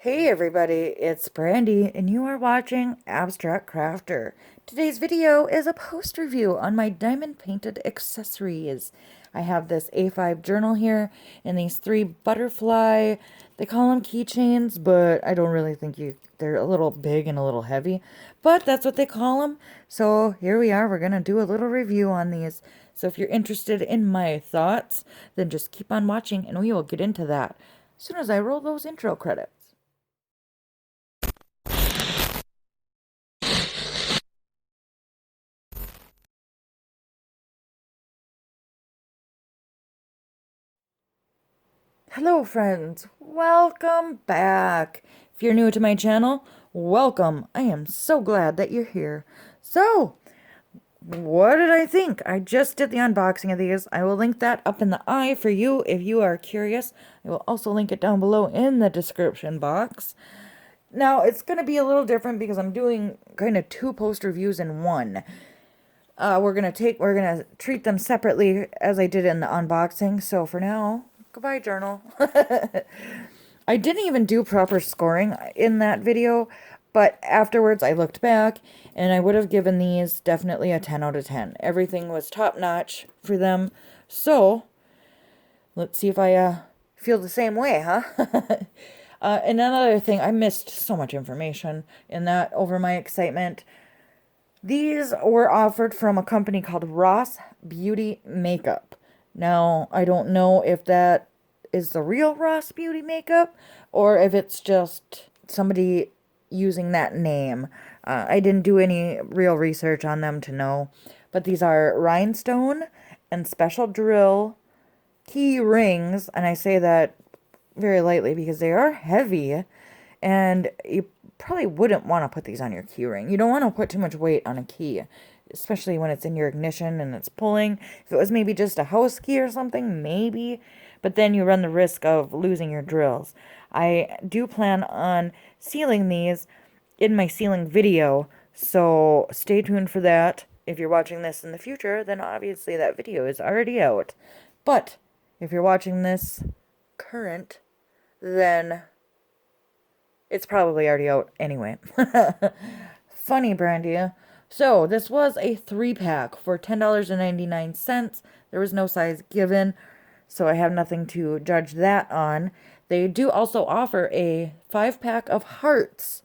Hey everybody, it's Brandy, and you are watching Abstract Crafter. Today's video is a post review on my diamond painted accessories. I have this A5 journal here and these three butterfly, they call them keychains, but I don't really think they're a little big and a little heavy, but that's what they call them. So here we are, we're gonna do a little review on these. So if you're interested in my thoughts, then just keep on watching and we will get into that as soon as I roll those intro credits. Hello friends, welcome back. If you're new to my channel, welcome. I am so glad that you're here. So, what did I think? I just did the unboxing of these. I will link that up in the eye for you if you are curious. I will also link it down below in the description box. Now, it's going to be a little different because I'm doing kind of two post reviews in one. We're going to treat them separately as I did in the unboxing. So for now, goodbye, journal. I didn't even do proper scoring in that video, but afterwards I looked back and I would have given these definitely a 10 out of 10. Everything was top notch for them. So let's see if I feel the same way, huh? And another thing, I missed so much information in that over my excitement. These were offered from a company called Ross Beauty Makeup. Now, I don't know if that is the real Ross Beauty Makeup or if it's just somebody using that name. I didn't do any real research on them to know. But these are rhinestone and special drill key rings. And I say that very lightly because they are heavy. And you probably wouldn't want to put these on your key ring. You don't want to put too much weight on a key, especially when it's in your ignition and it's pulling. If it was maybe just a house key or something, maybe, but then you run the risk of losing your drills. I do plan on sealing these in my sealing video, so stay tuned for that. If you're watching this in the future, then obviously that video is already out. But if you're watching this current, then it's probably already out anyway. Funny, Brandy. So, this was a 3-pack for $10.99. There was no size given, so I have nothing to judge that on. They do also offer a 5-pack of hearts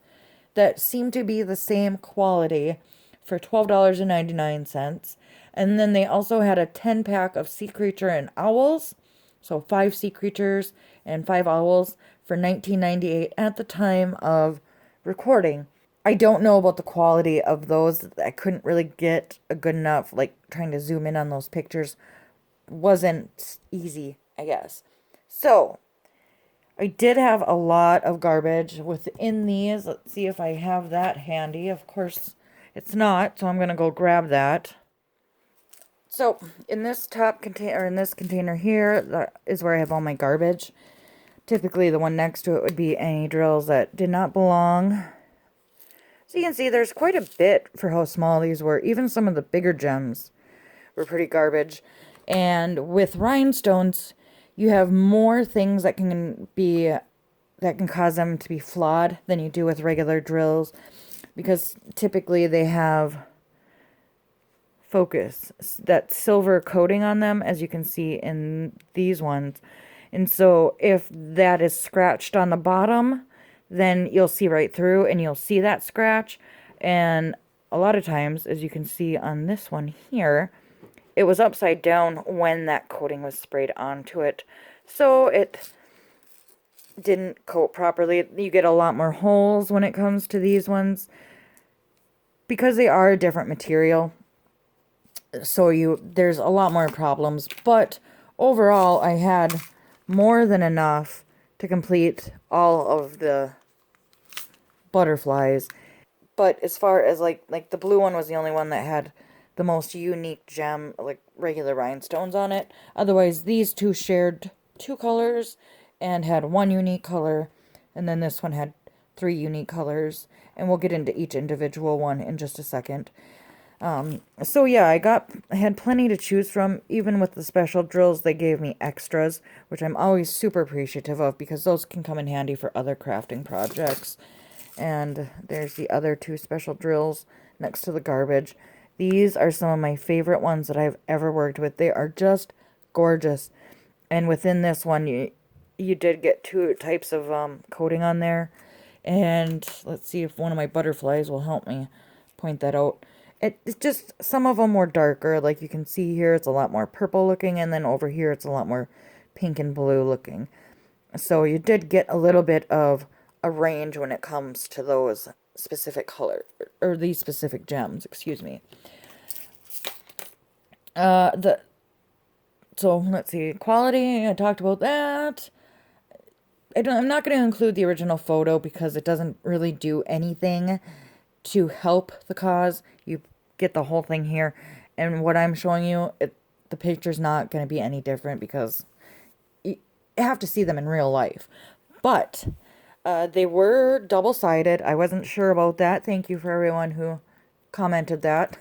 that seem to be the same quality for $12.99. And then they also had a 10-pack of sea creature and owls. So 5 sea creatures and 5 owls for $19.98 at the time of recording. I don't know about the quality of those. I couldn't really get a good enough, like trying to zoom in on those pictures wasn't easy, I guess. So, I did have a lot of garbage within these. Let's see if I have that handy. Of course, it's not, so I'm going to go grab that. So, in this top container, in this container here, that is where I have all my garbage. Typically, the one next to it would be any drills that did not belong. So you can see there's quite a bit for how small these were. Even some of the bigger gems were pretty garbage. And with rhinestones, you have more things that can cause them to be flawed than you do with regular drills, because typically they have focus, that silver coating on them, as you can see in these ones. And so if that is scratched on the bottom, then you'll see right through and you'll see that scratch. And a lot of times, as you can see on this one here, it was upside down when that coating was sprayed onto it. So it didn't coat properly. You get a lot more holes when it comes to these ones because they are a different material. So there's a lot more problems. But overall, I had more than enough to complete all of the butterflies. But as far as like the blue one was the only one that had the most unique gem, like regular rhinestones on it. Otherwise, these two shared 2 colors and had 1 unique color, and then this one had 3 unique colors, and we'll get into each individual one in just a second. So yeah, I had plenty to choose from. Even with the special drills, they gave me extras, which I'm always super appreciative of because those can come in handy for other crafting projects. And there's the other two special drills next to the garbage. These are some of my favorite ones that I've ever worked with. They are just gorgeous. And within this one, you did get two types of coating on there. And let's see if one of my butterflies will help me point that out. It's just, some of them were darker. Like you can see here, it's a lot more purple looking. And then over here, it's a lot more pink and blue looking. So you did get a little bit of a range when it comes to those specific color, or these specific gems, excuse me. So let's see, quality, I talked about that. I'm not going to include the original photo because it doesn't really do anything to help the cause. You get the whole thing here, and what I'm showing you, the picture's not going to be any different because you have to see them in real life. But they were double-sided. I wasn't sure about that. Thank you for everyone who commented that,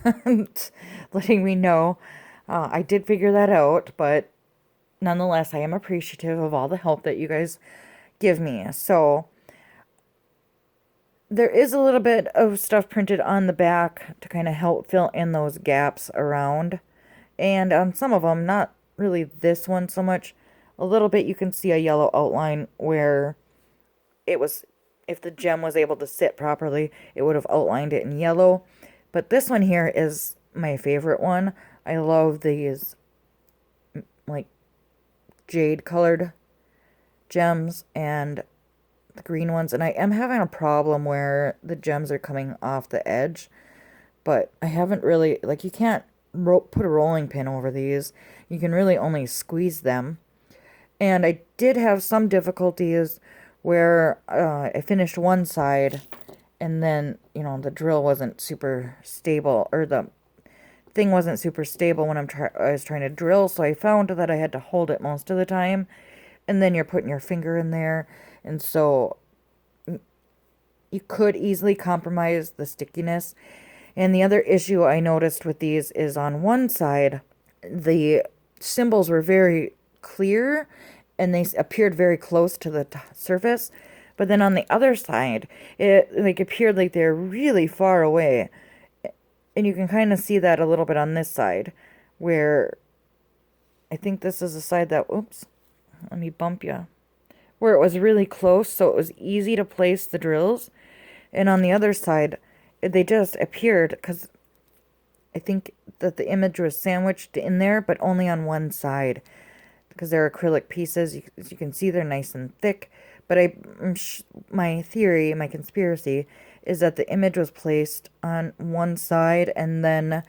letting me know. I did figure that out, but nonetheless, I am appreciative of all the help that you guys give me. So there is a little bit of stuff printed on the back to kind of help fill in those gaps around. And on some of them, not really this one so much, a little bit you can see a yellow outline where it was, if the gem was able to sit properly, it would have outlined it in yellow. But this one here is my favorite one. I love these like jade colored gems and the green ones, and I am having a problem where the gems are coming off the edge, but I haven't really, like, you can't put a rolling pin over these. You can really only squeeze them. And I did have some difficulties where I finished one side and then, you know, the drill wasn't super stable, or the thing wasn't super stable when I was trying to drill, so I found that I had to hold it most of the time, and then you're putting your finger in there, and so you could easily compromise the stickiness. And the other issue I noticed with these is on one side, the symbols were very clear and they appeared very close to the surface, but then on the other side, it like appeared like they're really far away. And you can kind of see that a little bit on this side, where I think this is the side that, oops, let me bump you, where it was really close, so it was easy to place the drills. And on the other side, they just appeared, because I think that the image was sandwiched in there, but only on one side, because they're acrylic pieces. As you can see, they're nice and thick. But my theory, my conspiracy, is that the image was placed on one side, and then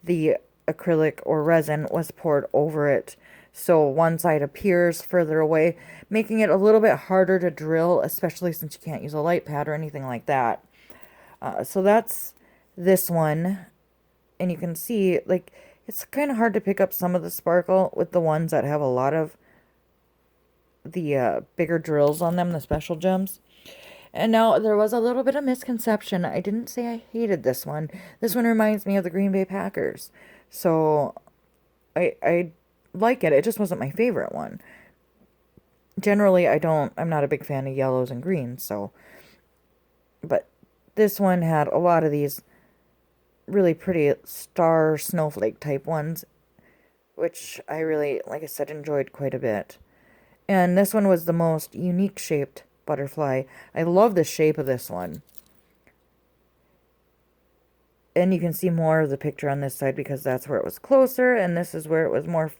the acrylic or resin was poured over it. So one side appears further away, making it a little bit harder to drill, especially since you can't use a light pad or anything like that. So that's this one. And you can see, like, it's kind of hard to pick up some of the sparkle with the ones that have a lot of the bigger drills on them, the special gems. And now there was a little bit of misconception. I didn't say I hated this one. This one reminds me of the Green Bay Packers. So I like it. It just wasn't my favorite one. Generally, I'm not a big fan of yellows and greens, so. But this one had a lot of these really pretty star snowflake type ones, which I really, like I said, enjoyed quite a bit. And this one was the most unique shaped butterfly. I love the shape of this one. And you can see more of the picture on this side because that's where it was closer, and this is where it was more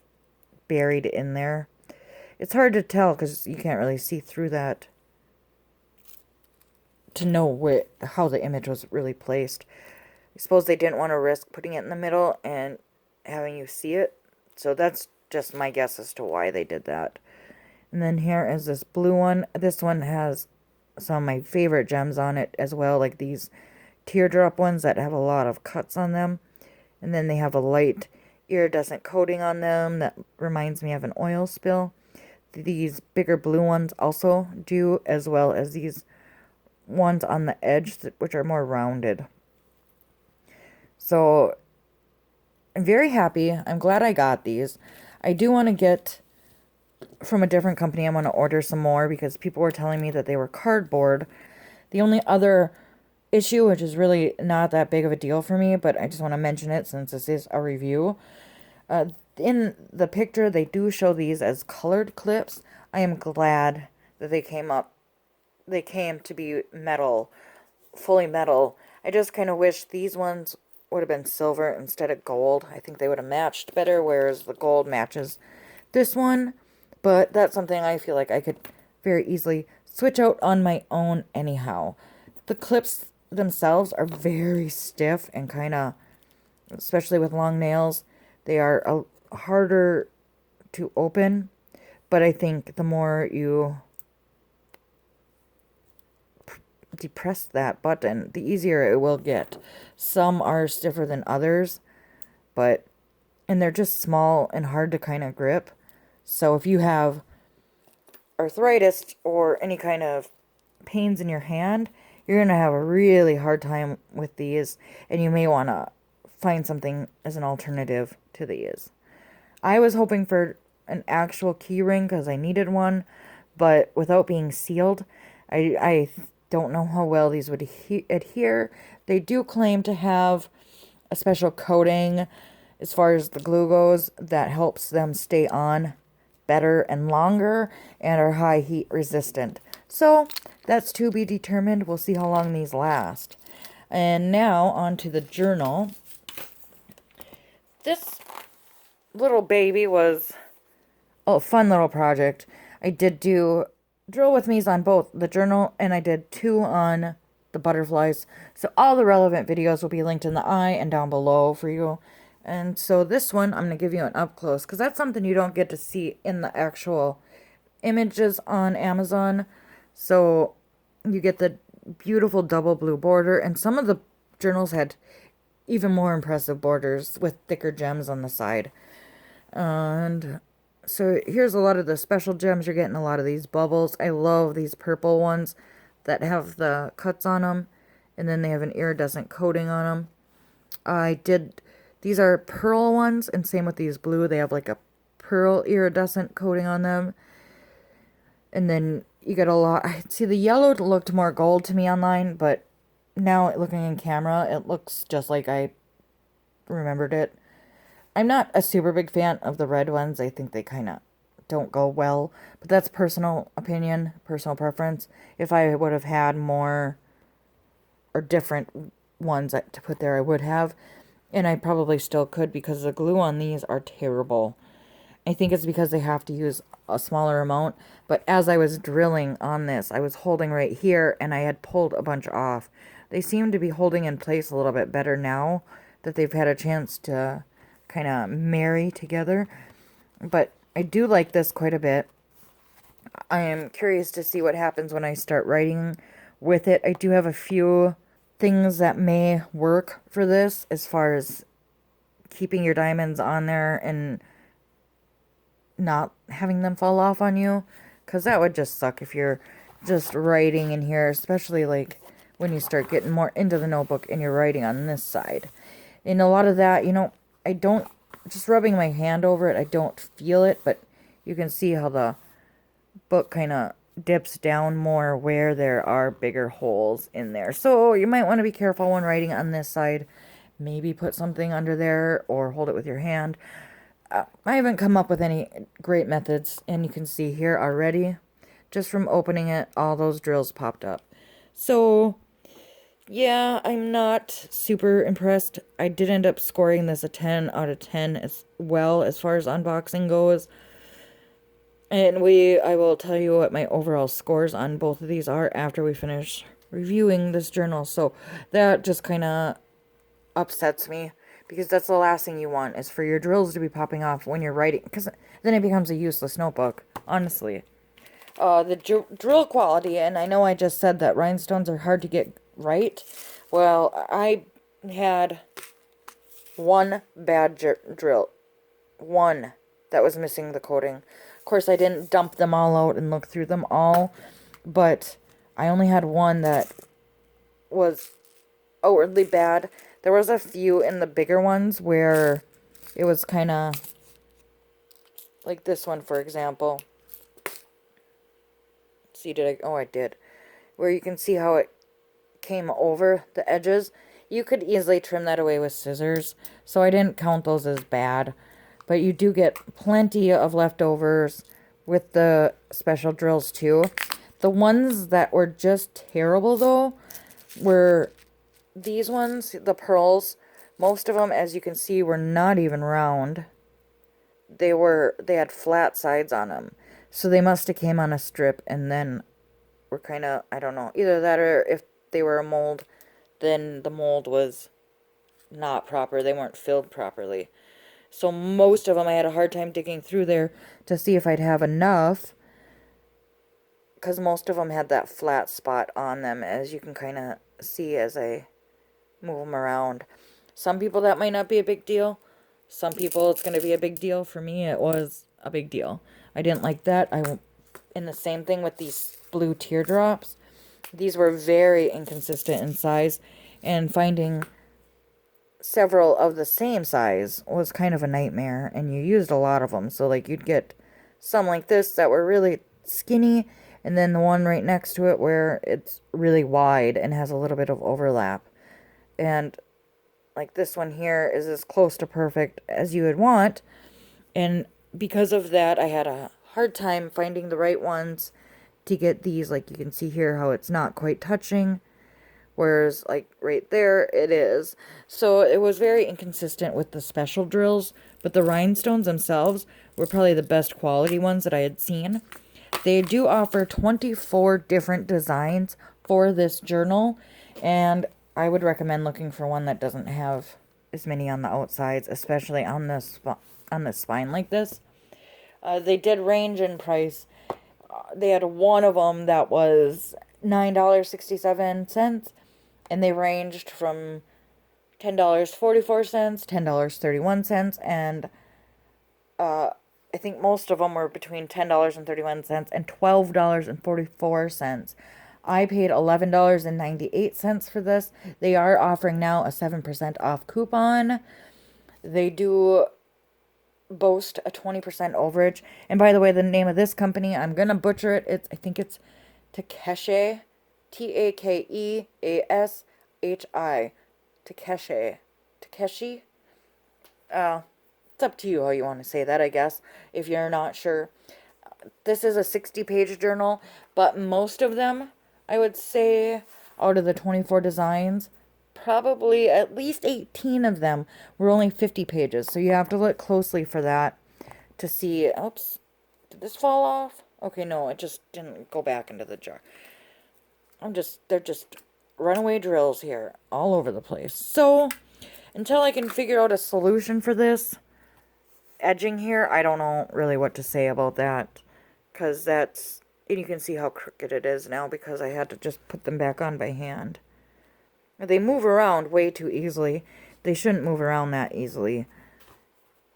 buried in there. It's hard to tell because you can't really see through that to know how the image was really placed. I suppose they didn't want to risk putting it in the middle and having you see it. So that's just my guess as to why they did that. And then here is this blue one. This one has some of my favorite gems on it as well, like these teardrop ones that have a lot of cuts on them. And then they have a light iridescent coating on them that reminds me of an oil spill. These bigger blue ones also do, as well as these ones on the edge, which are more rounded. So I'm very happy. I'm glad I got these. I do want to get from a different company. I'm going to order some more because people were telling me that they were cardboard. The only other issue, which is really not that big of a deal for me, but I just want to mention it since this is a review. In the picture, they do show these as colored clips. I am glad that they came to be metal, fully metal. I just kind of wish these ones would have been silver instead of gold. I think they would have matched better, whereas the gold matches this one. But that's something I feel like I could very easily switch out on my own anyhow. The clips themselves are very stiff and kind of, especially with long nails, they are harder to open. But I think the more you depress that button, the easier it will get. Some are stiffer than others, and they're just small and hard to kind of grip. So if you have arthritis or any kind of pains in your hand, you're going to have a really hard time with these, and you may want to find something as an alternative to these. I was hoping for an actual key ring because I needed one, but without being sealed, I don't know how well these would adhere. They do claim to have a special coating as far as the glue goes that helps them stay on better and longer and are high heat resistant. So that's to be determined. We'll see how long these last. And now on to the journal. This little baby was a fun little project. I did do drill with me's on both the journal and I did 2 on the butterflies. So all the relevant videos will be linked in the eye and down below for you. And so this one, I'm going to give you an up close because that's something you don't get to see in the actual images on Amazon. So you get the beautiful double blue border, and some of the journals had even more impressive borders with thicker gems on the side. And so here's a lot of the special gems. You're getting a lot of these bubbles. I love these purple ones that have the cuts on them, and then they have an iridescent coating on them. These are pearl ones, and same with these blue. They have like a pearl iridescent coating on them. And then you get a lot. See, the yellow looked more gold to me online, but now looking in camera, it looks just like I remembered it. I'm not a super big fan of the red ones. I think they kind of don't go well, but that's personal opinion, personal preference. If I would have had more or different ones to put there, I would have. And I probably still could because the glue on these are terrible. I think it's because they have to use a smaller amount. But as I was drilling on this, I was holding right here and I had pulled a bunch off. They seem to be holding in place a little bit better now that they've had a chance to kind of marry together. But I do like this quite a bit. I am curious to see what happens when I start writing with it. I do have a few things that may work for this as far as keeping your diamonds on there and not having them fall off on you, because that would just suck if you're just writing in here, especially like when you start getting more into the notebook and you're writing on this side. And a lot of that, I don't, just rubbing my hand over it, I don't feel it, but you can see how the book kind of dips down more where there are bigger holes in there. So you might want to be careful when writing on this side. Maybe put something under there or hold it with your hand. I haven't come up with any great methods, and you can see here already, just from opening it, all those drills popped up. So yeah, I'm not super impressed. I did end up scoring this a 10 out of 10 as well as far as unboxing goes. And I will tell you what my overall scores on both of these are after we finish reviewing this journal. So that just kind of upsets me, because that's the last thing you want is for your drills to be popping off when you're writing, because then it becomes a useless notebook, honestly. The drill quality, and I know I just said that rhinestones are hard to get right. Well, I had one bad drill. One that was missing the coating. Of course, I didn't dump them all out and look through them all, but I only had one that was outwardly bad. There was a few in the bigger ones where it was kind of like this one, for example. See, did I? Oh, I did. Where you can see how it came over the edges. You could easily trim that away with scissors, so I didn't count those as bad. But you do get plenty of leftovers with the special drills too. The ones that were just terrible though were these ones, the pearls. Most of them, as you can see, were not even round. They had flat sides on them. So they must have came on a strip and then were kind of, I don't know, either that or if they were a mold, then the mold was not proper. They weren't filled properly. So most of them, I had a hard time digging through there to see if I'd have enough, because most of them had that flat spot on them, as you can kind of see as I move them around. Some people that might not be a big deal. Some people it's going to be a big deal. For me, it was a big deal. I didn't like that. And the same thing with these blue teardrops. These were very inconsistent in size, and finding several of the same size was kind of a nightmare, and you used a lot of them. So like you'd get some like this that were really skinny, and then the one right next to it where it's really wide and has a little bit of overlap. And like this one here is as close to perfect as you would want. And because of that, I had a hard time finding the right ones to get these. Like you can see here how it's not quite touching, whereas like right there it is. So it was very inconsistent with the special drills, but the rhinestones themselves were probably the best quality ones that I had seen. They do offer 24 different designs for this journal, and I would recommend looking for one that doesn't have as many on the outsides, especially on the spine like this. They did range in price. They had one of them that was $9.67, and they ranged from $10.44, $10.31, and I think most of them were between $10.31 and $12.44. I paid $11.98 for this. They are offering now a 7% off coupon. They do boast a 20% overage. And by the way, the name of this company, I'm going to butcher it. I think it's Takeshi. Takeashi. Takeshi. It's up to you how you want to say that, I guess, if you're not sure. This is a 60-page journal, but most of them, I would say, out of the 24 designs, probably at least 18 of them were only 50 pages. So you have to look closely for that to see. Oops, did this fall off? Okay, no, it just didn't go back into the jar. They're just runaway drills here all over the place. So until I can figure out a solution for this edging here, I don't know really what to say about that, because and you can see how crooked it is now because I had to just put them back on by hand. They move around way too easily. They shouldn't move around that easily.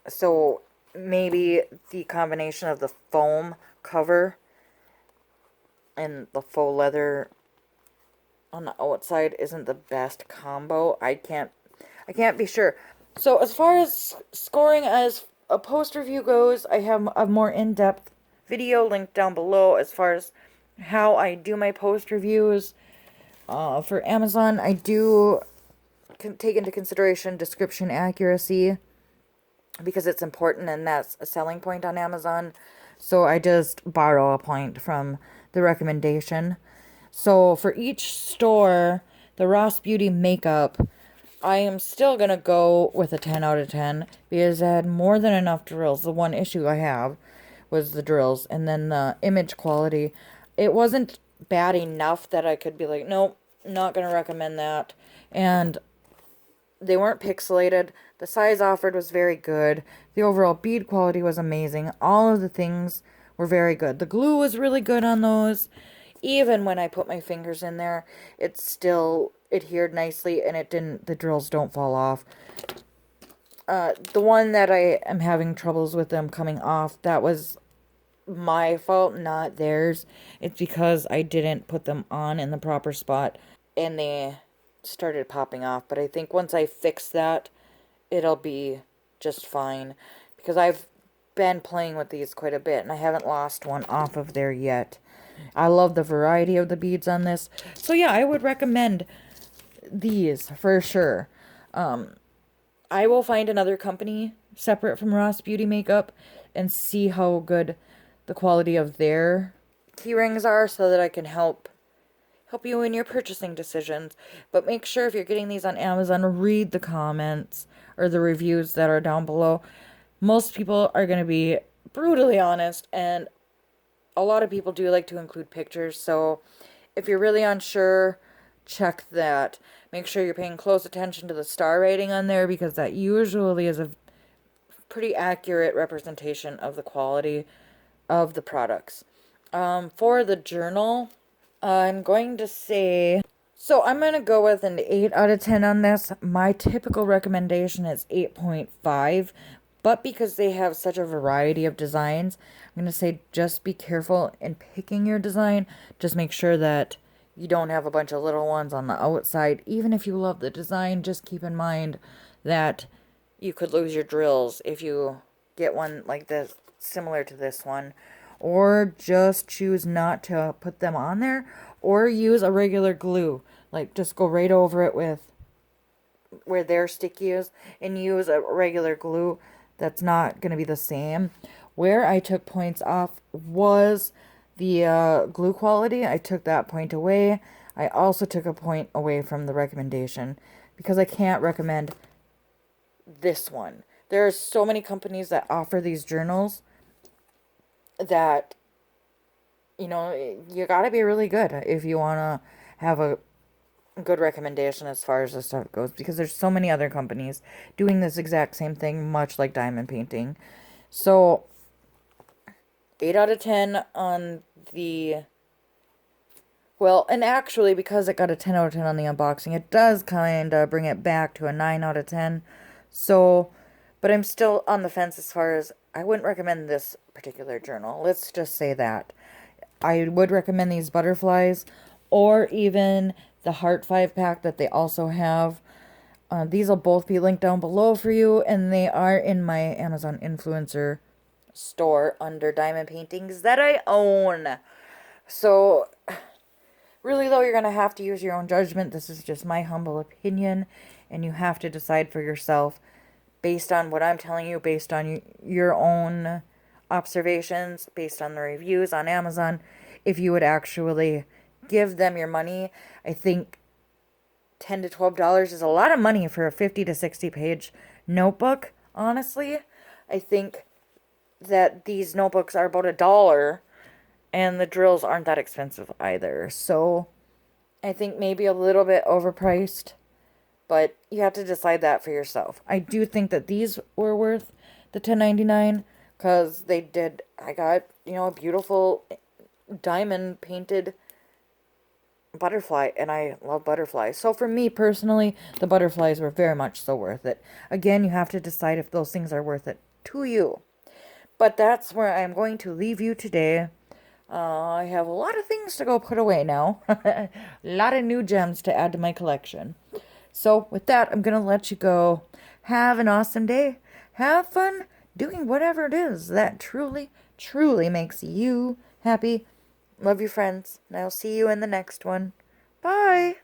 So maybe the combination of the foam cover and the faux leather on the outside isn't the best combo. I can't be sure. So as far as scoring as a post review goes, I have a more in-depth video linked down below as far as how I do my post reviews. For Amazon, I do take into consideration description accuracy because it's important, and that's a selling point on Amazon. So I just borrow a point from the recommendation. So for each store, the Ross Beauty makeup, I am still going to go with a 10 out of 10 because it had more than enough drills. The one issue I have was the drills, and then the image quality. It wasn't bad enough that I could be like, nope, not going to recommend that. And they weren't pixelated. The size offered was very good. The overall bead quality was amazing. All of the things were very good. The glue was really good on those. Even when I put my fingers in there, it still adhered nicely, and the drills don't fall off. The one that I am having troubles with them coming off, that was my fault, not theirs. It's because I didn't put them on in the proper spot, and they started popping off. But I think once I fix that, it'll be just fine. Because I've been playing with these quite a bit, and I haven't lost one off of there yet. I love the variety of the beads on this. So yeah, I would recommend these for sure. I will find another company separate from Ross Beauty Makeup and see how good the quality of their key rings are so that I can help you in your purchasing decisions. But make sure if you're getting these on Amazon, read the comments or the reviews that are down below. Most people are going to be brutally honest, and a lot of people do like to include pictures. So if you're really unsure, check that. Make sure you're paying close attention to the star rating on there, because that usually is a pretty accurate representation of the quality of the products. For the journal, I'm going to say, so I'm going to go with an 8 out of 10 on this. My typical recommendation is 8.5, but because they have such a variety of designs, I'm going to say just be careful in picking your design. Just make sure that you don't have a bunch of little ones on the outside. Even if you love the design, just keep in mind that you could lose your drills if you get one like this, similar to this one. Or just choose not to put them on there, or use a regular glue. Like, just go right over it with where their sticky is and use a regular glue that's not going to be the same. Where I took points off was the glue quality. I took that point away. I also took a point away from the recommendation because I can't recommend this one. There are so many companies that offer these journals that, you know, you gotta be really good if you want to have a good recommendation as far as this stuff goes, because there's so many other companies doing this exact same thing, much like diamond painting. So 8 out of 10 on the, well, and actually, because it got a 10 out of 10 on the unboxing, it does kind of bring it back to a 9 out of 10. So, but I'm still on the fence as far as, I wouldn't recommend this particular journal. Let's just say that. I would recommend these butterflies, or even the Heart 5-pack that they also have. These will both be linked down below for you, and they are in my Amazon influencer store under diamond paintings that I own. So, really though, you're going to have to use your own judgment. This is just my humble opinion, and you have to decide for yourself based on what I'm telling you, based on your own observations, based on the reviews on Amazon, if you would actually give them your money. I think $10 to $12 is a lot of money for a 50 to 60 page notebook. Honestly, I think that these notebooks are about $1, and the drills aren't that expensive either. So I think maybe a little bit overpriced, but you have to decide that for yourself. I do think that these were worth the $10.99 because they did. I got, you know, a beautiful diamond painted butterfly, and I love butterflies. So for me personally, the butterflies were very much so worth it. Again, you have to decide if those things are worth it to you. But that's where I'm going to leave you today. I have a lot of things to go put away now. A lot of new gems to add to my collection. So with that, I'm going to let you go. Have an awesome day. Have fun doing whatever it is that truly, truly makes you happy. Love you, friends, and I'll see you in the next one. Bye.